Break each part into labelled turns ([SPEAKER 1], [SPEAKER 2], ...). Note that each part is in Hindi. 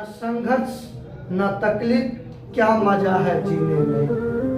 [SPEAKER 1] संघर्ष न तकलीफ, क्या मजा है जीने में।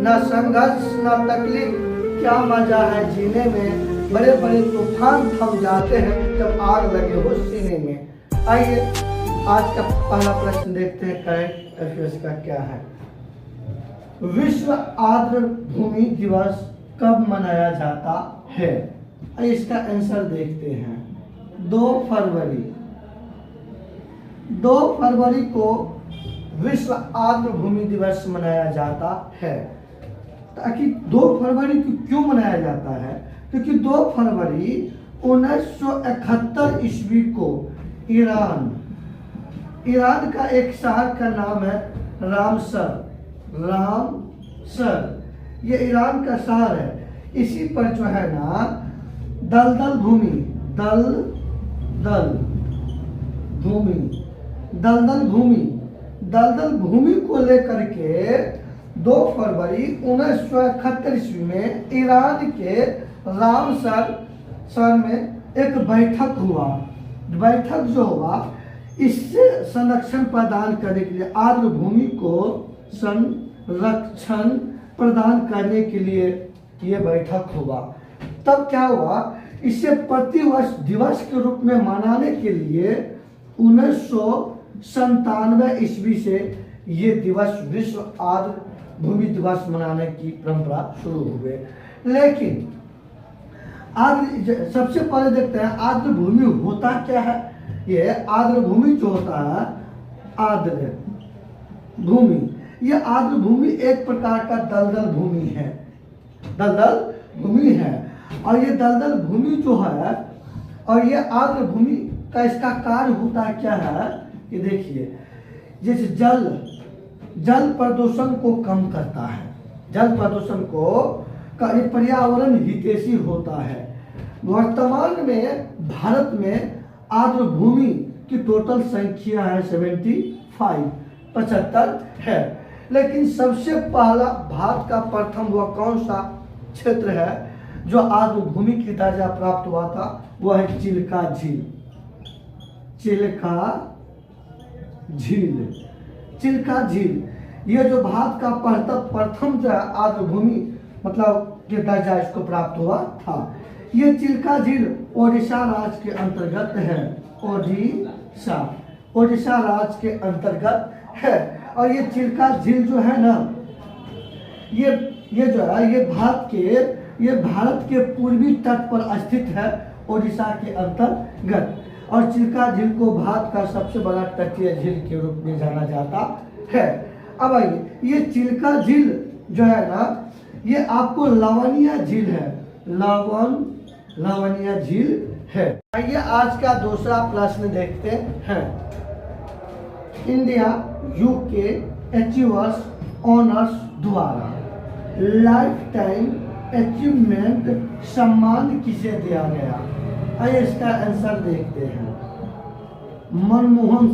[SPEAKER 1] न संघर्ष न तकलीफ, क्या मजा है जीने में। बड़े बड़े तूफान थम जाते हैं जब आग लगे हो सीने में। आइए आज का पहला प्रश्न देखते हैं करंट अफेयर्स का क्या है। विश्व आर्द्र भूमि दिवस कब मनाया जाता है। इसका आंसर देखते हैं। 2 फरवरी को विश्व आर्द्र भूमि दिवस मनाया जाता है। ताकि 2 फरवरी को क्यों मनाया जाता है, क्योंकि 2 फरवरी 1971 ईस्वी को ईरान का एक शहर का नाम है रामसर। ये ईरान का शहर है। इसी पर जो है ना दलदल भूमि को लेकर के 2 फरवरी 1971 ईस्वी में ईरान के रामसर शहर में एक बैठक हुआ। बैठक जो हुआ, इससे संरक्षण प्रदान करने के लिए, आर्द्र भूमि को संरक्षण प्रदान करने के लिए ये बैठक हुआ। तब क्या हुआ, इसे प्रतिवर्ष दिवस के रूप में मनाने के लिए 1997 ईस्वी से ये दिवस विश्व आर्द्र भूमि दिवस मनाने की परंपरा शुरू हुए। लेकिन सबसे पहले देखते हैं आर्द्र भूमि होता क्या है। ये आर्द्र भूमि जो होता है, आर्द्र भूमि, ये आर्द्र भूमि एक प्रकार का दलदल भूमि है। और ये दलदल भूमि जो है, और ये आर्द्र भूमि का इसका कार्य होता है क्या है कि देखिए, जैसे जल प्रदूषण को कम करता है। जल प्रदूषण को ये पर्यावरण हितैषी होता है। वर्तमान में भारत में आर्द्र भूमि की टोटल संख्या है 75 है। लेकिन सबसे पहला भारत का प्रथम वह कौन सा क्षेत्र है जो आर्द्र भूमि की दर्जा प्राप्त हुआ था, वह है चिल्का झील। ये जो भारत का प्रथम जो है आर्द्र भूमि मतलब के दर्जा इसको प्राप्त हुआ था। ये चिल्का झील ओडिशा राज्य के अंतर्गत है। ओडिशा राज्य के अंतर्गत है। और ये चिल्का झील जो है ना, ये जो है ये भारत के पूर्वी तट पर स्थित है, ओडिशा के अंतर्गत। और चिल्का झील को भारत का सबसे बड़ा तटीय झील के रूप में जाना जाता है। अब आइए, ये चिल्का झील जो है ना, ये आपको लवणीय झील है। लवणीय झील है। आइए आज का दूसरा प्रश्न देखते हैं। इंडिया यूके अचीवर्स ऑनर्स द्वारा लाइफ टाइम अचीवमेंट सम्मान किसे दिया गया। आइए इसका आंसर देखते हैं। मनमोहन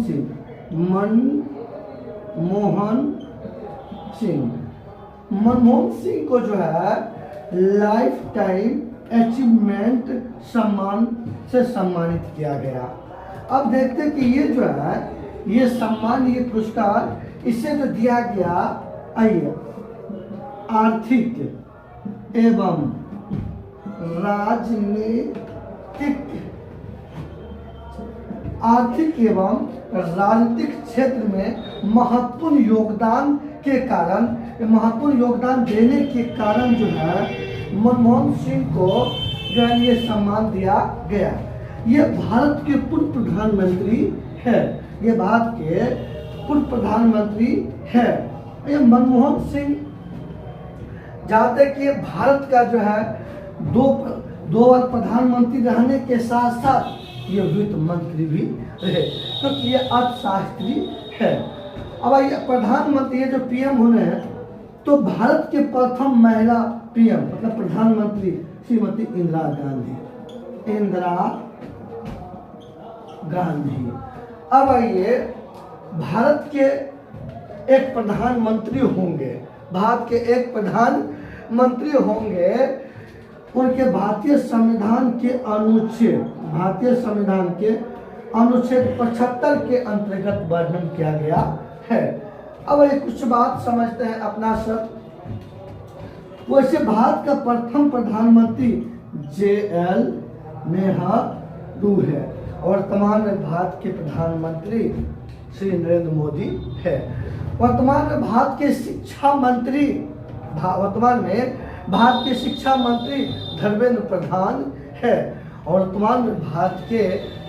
[SPEAKER 1] सिंह को जो है लाइफ टाइम अचीवमेंट सम्मान से सम्मानित किया गया। अब देखते हैं कि ये जो है ये सम्मान, ये पुरस्कार इससे जो दिया गया, आइए, आर्थिक एवं राजनीतिक क्षेत्र में महत्वपूर्ण योगदान देने के कारण जो है मनमोहन सिंह को जो है ये सम्मान दिया गया। ये भारत के पूर्व प्रधानमंत्री है। ये मनमोहन सिंह जानते कि भारत का जो है दो बार प्रधानमंत्री रहने के साथ साथ ये वित्त मंत्री भी रहे, क्योंकि ये अर्थशास्त्री है। अब ये प्रधानमंत्री, ये जो पीएम होने हैं, तो भारत के प्रथम महिला पीएम मतलब प्रधानमंत्री श्रीमती इंदिरा गांधी। अब आइए, भारत के एक प्रधानमंत्री होंगे, उनके भारतीय संविधान के अनुच्छेद 75 के अंतर्गत वर्णन किया गया है। अब ये कुछ बात समझते हैं अपना सब। वैसे भारत का प्रथम प्रधानमंत्री JL नेहरू है और वर्तमान में भारत के प्रधानमंत्री श्री नरेंद्र मोदी है। वर्तमान में भारत के शिक्षा मंत्री धर्मेंद्र प्रधान है और वर्तमान में भारत के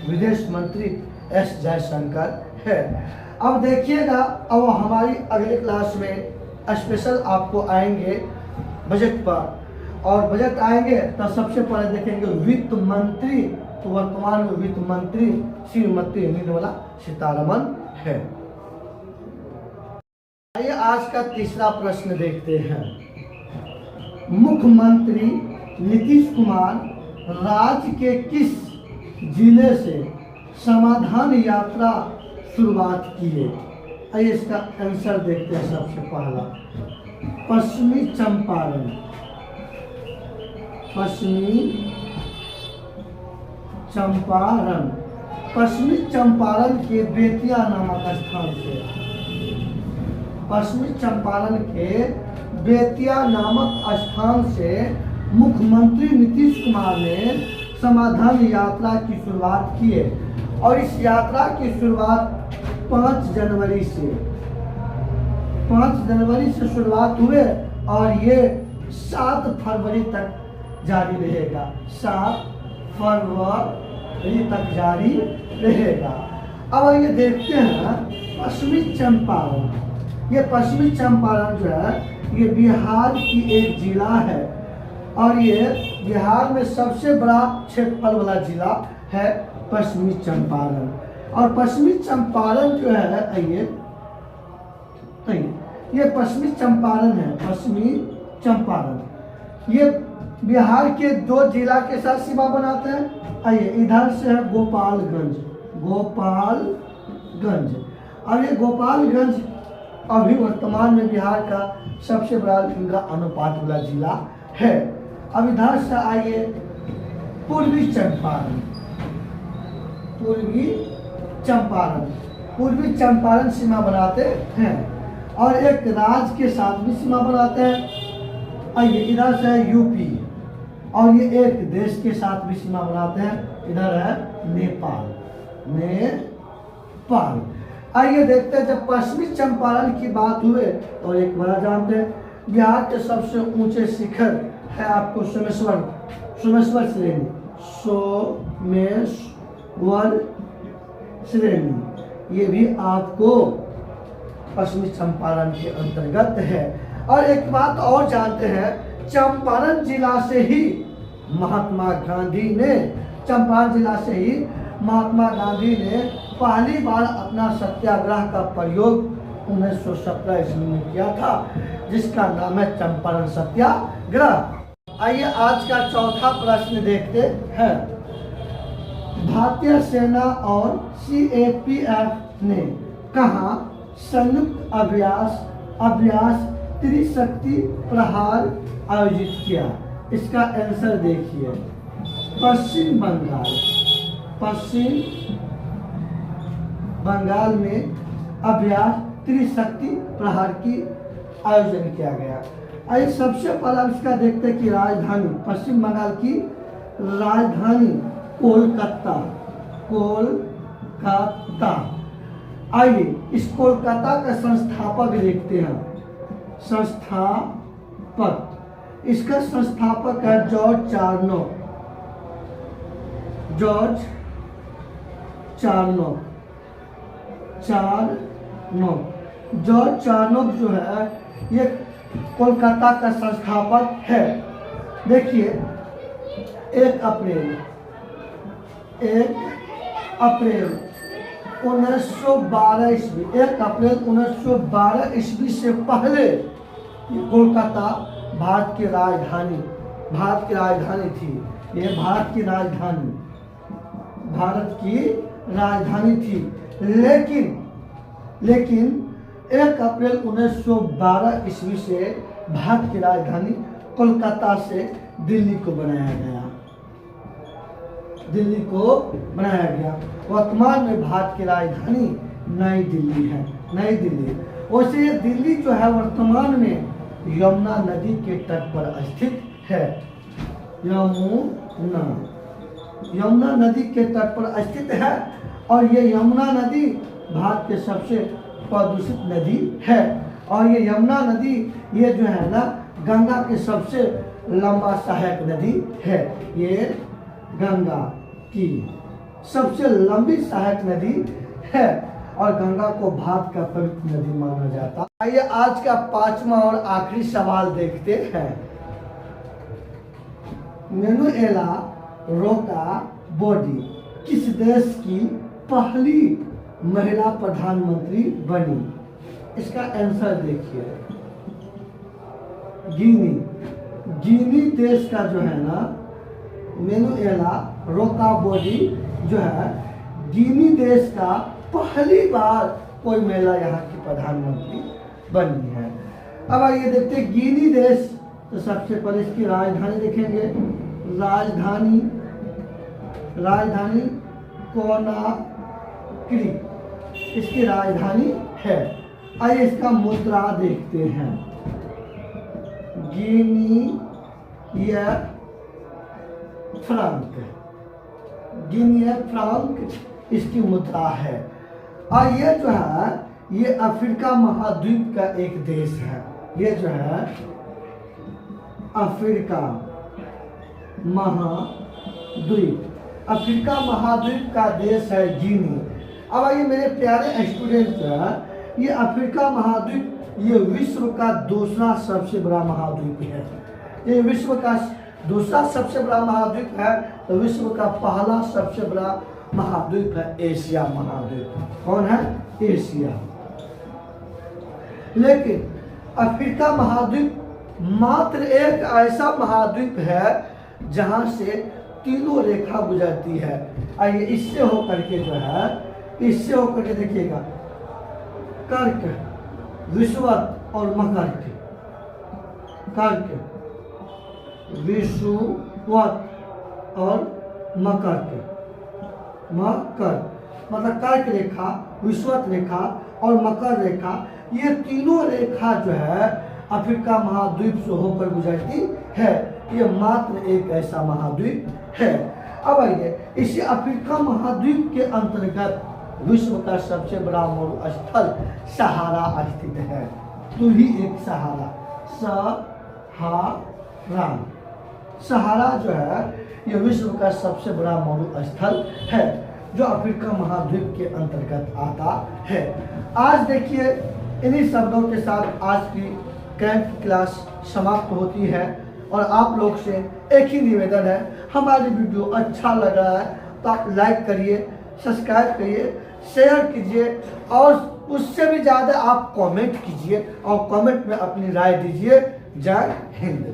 [SPEAKER 1] विदेश मंत्री S जयशंकर है। अब देखिएगा, अब हमारी अगले क्लास में स्पेशल आपको आएंगे बजट पर, और बजट आएंगे तो सबसे पहले देखेंगे वित्त मंत्री। तो वर्तमान में वित्त मंत्री श्रीमती निर्मला सीतारमण है। आइए आज का तीसरा प्रश्न देखते हैं। मुख्यमंत्री नीतीश कुमार राज्य के किस जिले से समाधान यात्रा शुरुआत किए? आइए इसका आंसर देखते हैं। सबसे पहला पश्चिमी चंपारण। पश्चिमी चंपारण के बेतिया नामक स्थान से, पश्चिमी चंपारण के बेतिया नामक स्थान से मुख्यमंत्री नीतीश कुमार ने समाधान यात्रा की शुरुआत की है और इस यात्रा की शुरुआत 5 जनवरी से शुरुआत हुए और ये 7 फरवरी तक जारी रहेगा। 7 फरवरी तक जारी रहेगा। अब ये देखते हैं पश्चिमी चंपारण। ये पश्चिमी चंपारण जो है ये बिहार की एक जिला है और ये बिहार में सबसे बड़ा क्षेत्रफल वाला जिला है पश्चिमी चंपारण। और पश्चिमी चंपारण जो है ये पश्चिमी चंपारण है। पश्चिमी चंपारण ये बिहार के 2 जिला के साथ सीमा बनाते हैं। आइए इधर से है गोपालगंज। और ये गोपालगंज अभी वर्तमान में बिहार का सबसे बड़ा लिंगा अनुपात वाला जिला है। अब इधर से आइए पूर्वी चंपारण सीमा बनाते हैं और एक राज्य के साथ भी सीमा बनाते हैं। आइए इधर से है यूपी और ये एक देश के साथ भी सीमा बनाते हैं। इधर है नेपाल। आइए देखते हैं, जब पश्चिमी चंपारण की बात हुए तो एक बड़ा जानते हैं बिहार के सबसे ऊंचे शिखर है आपको सोमेश्वर श्रेणी। ये भी आपको पश्चिमी चंपारण के अंतर्गत है। और एक बात और जानते हैं, चंपारण जिला से ही महात्मा गांधी ने पहली बार अपना सत्याग्रह का प्रयोग 1917 ईस्वी में किया था, जिसका नाम है चंपारण सत्याग्रह। आइए आज का चौथा प्रश्न देखते हैं। भारतीय सेना और CAPF ने कहाँ संयुक्त अभ्यास त्रिशक्ति प्रहार आयोजित किया? इसका आंसर देखिए, पश्चिम बंगाल में अभ्यास त्रिशक्ति प्रहार की आयोजन किया गया। आइए सबसे पहला इसका देखते हैं कि राजधानी, पश्चिम बंगाल की राजधानी कोलकाता। आइए इस कोलकाता का संस्थापक देखते हैं। इसका संस्थापक है जॉर्ज चार्नोक जो है ये कोलकाता का संस्थापक है। देखिए 1 अप्रैल 1912 ईस्वी, 1 अप्रैल 1912 ईस्वी से पहले कोलकाता भारत की राजधानी थी। ये भारत की राजधानी थी। लेकिन 1 अप्रैल 1912 ईस्वी से भारत की राजधानी कोलकाता से दिल्ली को बनाया गया। दिल्ली को बनाया गया। वर्तमान में भारत की राजधानी नई दिल्ली है, नई दिल्ली। वैसे ये दिल्ली जो है वर्तमान में यमुना नदी के तट पर स्थित है। यमुना नदी के तट पर स्थित है और ये यमुना नदी भारत के सबसे प्रदूषित नदी है। और ये यमुना नदी ये जो है ना गंगा की सबसे लंबा सहायक नदी है। ये गंगा की सबसे लंबी सहायक नदी है और गंगा को भारत का पवित्र नदी माना जाता है। आइए आज का 5वां और आखिरी सवाल देखते हैं। मैनुएला रोका बोडी किस देश की पहली महिला प्रधानमंत्री बनी? इसका आंसर देखिए, गिनी देश का जो है ना मैनुएला रोका बोडी जो है गिनी देश का पहली बार कोई महिला यहाँ की प्रधानमंत्री बनी है। अब आइए देखते हैं गिनी देश। तो सबसे पहले इसकी राजधानी देखेंगे, राजधानी कोनाक्री इसकी राजधानी है। आइए इसका मुद्रा देखते हैं, गिनी फ्रांक इसकी मुद्रा है। और ये जो है ये अफ्रीका महाद्वीप का एक देश है। ये जो है अफ्रीका महाद्वीप का देश है गिनी। अब आइए मेरे प्यारे स्टूडेंट, ये अफ्रीका महाद्वीप ये विश्व का दूसरा सबसे बड़ा महाद्वीप है। ये विश्व का दूसरा सबसे बड़ा महाद्वीप है तो विश्व का पहला सबसे बड़ा महाद्वीप है एशिया महाद्वीप। कौन है? एशिया। लेकिन अफ्रीका महाद्वीप मात्र एक ऐसा महाद्वीप है जहां से तीनों रेखा गुजरती है। आइए इससे होकर के जो है, इससे होकर के देखिएगा, कर्क, विषुवत और मकर, कर्क, विषुवत और मकर मतलब कर्क रेखा, विषुवत रेखा और मकर रेखा, ये तीनों रेखा जो है अफ्रीका महाद्वीप से होकर गुजरती है। ये मात्र एक ऐसा महाद्वीप है। अब आइए इसी अफ्रीका महाद्वीप के अंतर्गत विश्व का सबसे बड़ा मरुस्थल सहारा स्थित है। तो ही एक सहारा जो है ये विश्व का सबसे बड़ा मरुस्थल है जो अफ्रीका महाद्वीप के अंतर्गत आता है। आज देखिए इन्हीं शब्दों के साथ आज की करंट क्लास समाप्त होती है और आप लोग से एक ही निवेदन है, हमारी वीडियो अच्छा लग रहा है तो आप लाइक करिए, सब्सक्राइब करिए, शेयर कीजिए और उससे भी ज़्यादा आप कमेंट कीजिए और कमेंट में अपनी राय दीजिए। जय हिंद।